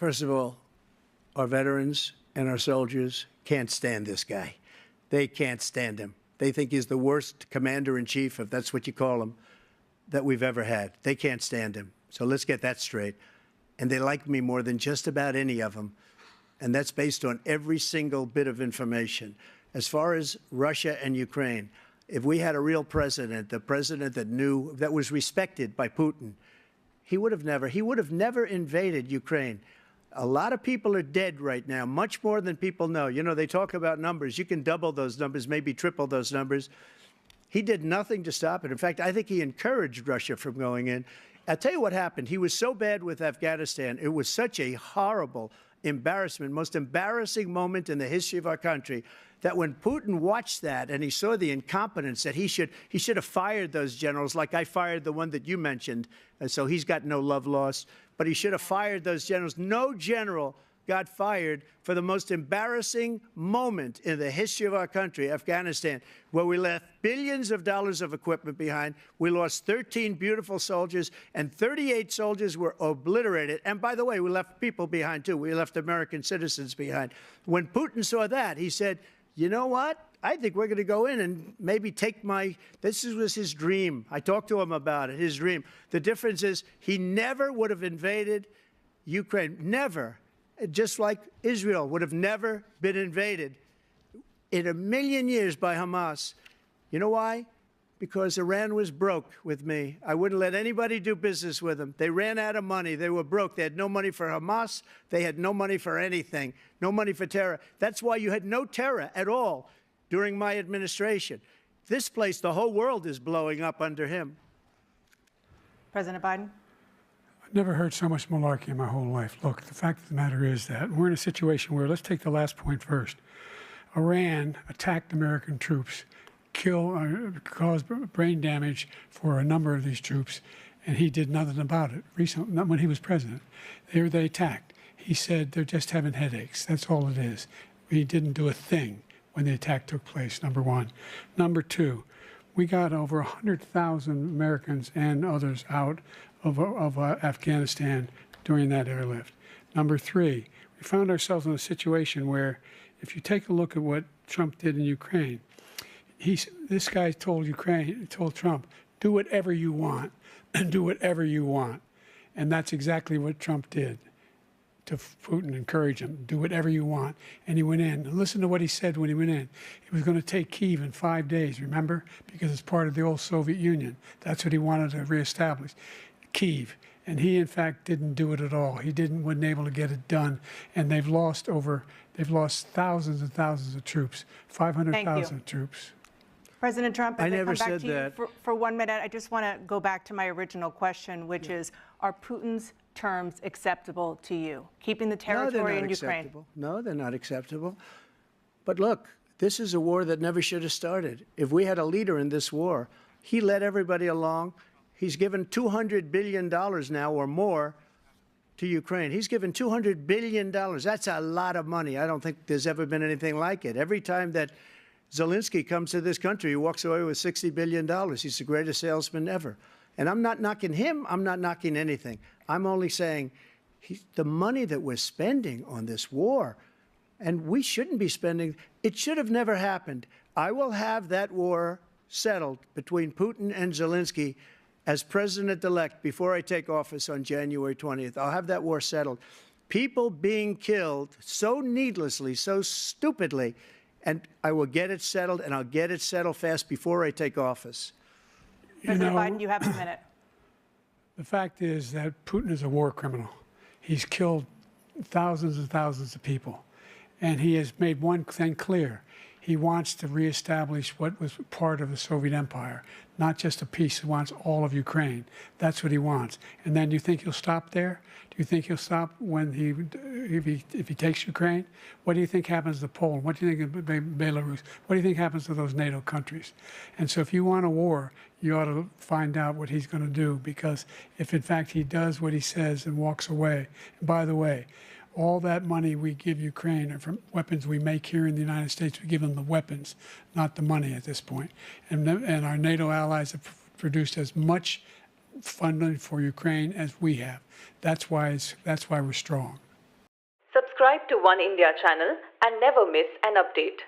First of all, our veterans and our soldiers can't stand this guy. They can't stand him. They think he's the worst commander-in-chief, if that's what you call him, that we've ever had. They can't stand him. So let's get that straight. And they like me more than just about any of them. And that's based on every single bit of information. As far as Russia and Ukraine, if we had a real president, the president that knew, that was respected by Putin, he would have never invaded Ukraine. A lot of people are dead right now, much more than people know. You know, they talk about numbers. You can double those numbers, maybe triple those numbers. He did nothing to stop it. In fact, I think he encouraged Russia from going in. I'll tell you what happened. He was so bad with Afghanistan. It was such a horrible embarrassment, most embarrassing moment in the history of our country, that when Putin watched that and he saw the incompetence, that he should have fired those generals, like I fired the one that you mentioned, and so he's got no love lost, but he should have fired those generals. No general got fired for the most embarrassing moment in the history of our country, Afghanistan, where we left billions of dollars of equipment behind. We lost 13 beautiful soldiers, and 38 soldiers were obliterated. And by the way, we left people behind, too. We left American citizens behind. When Putin saw that, he said, you know what? I think we're going to go in and maybe take this was his dream. I talked to him about it, his dream. The difference is he never would have invaded Ukraine, never. Just like Israel would have never been invaded in a million years by Hamas. You know why? Because Iran was broke with me. I wouldn't let anybody do business with them. They ran out of money. They were broke. They had no money for Hamas. They had no money for anything, no money for terror. That's why you had no terror at all during my administration. This place, the whole world is blowing up under him. President Biden? Never heard so much malarkey in my whole life. Look, the fact of the matter is that we're in a situation where, let's take the last point first. Iran attacked American troops, caused brain damage for a number of these troops, and he did nothing about it. Recently, not when he was president. They attacked. He said they're just having headaches. That's all it is. He didn't do a thing when the attack took place, number one. Number two, we got over 100,000 Americans and others out of Afghanistan during that airlift. Number three, we found ourselves in a situation where, if you take a look at what Trump did in Ukraine, this guy told Trump, do whatever you want, do whatever you want. And that's exactly what Trump did to Putin, encourage him, do whatever you want. And he went in. And listen to what he said when he went in. He was going to take Kyiv in 5 days, remember? Because it's part of the old Soviet Union. That's what he wanted to reestablish. Kyiv, and he in fact didn't do it at all. He wasn't able to get it done, and they've lost thousands and thousands of troops, 500,000 troops. President Trump, I never said that. For 1 minute, I just want to go back to my original question, which is, are Putin's terms acceptable to you? Keeping the territory in Ukraine? No, they're not acceptable. But look, this is a war that never should have started. If we had a leader in this war, he led everybody along. He's given $200 billion now or more to Ukraine. He's given $200 billion. That's a lot of money. I don't think there's ever been anything like it. Every time that Zelensky comes to this country, he walks away with $60 billion. He's the greatest salesman ever. And I'm not knocking him. I'm not knocking anything. I'm only saying the money that we're spending on this war, and we shouldn't be spending, it should have never happened. I will have that war settled between Putin and Zelensky as president-elect before I take office on January 20th. I'll have that war settled. People being killed so needlessly, so stupidly, and I will get it settled, and I'll get it settled fast before I take office. President Biden, you have a minute. The fact is that Putin is a war criminal. He's killed thousands and thousands of people, and he has made one thing clear. He wants to reestablish what was part of the Soviet Empire, not just a piece. He wants all of Ukraine. That's what he wants. And then you think he'll stop there? Do you think he'll stop when if he takes Ukraine? What do you think happens to Poland? What do you think of Belarus? What do you think happens to those NATO countries? And so if you want a war, you ought to find out what he's going to do, because if in fact he does what he says and walks away, and by the way, all that money we give Ukraine are from weapons we make here in the United States. We give them the weapons, not the money at this point. And our NATO allies have produced as much funding for Ukraine as we have. That's why we're strong. Subscribe to One India channel and never miss an update.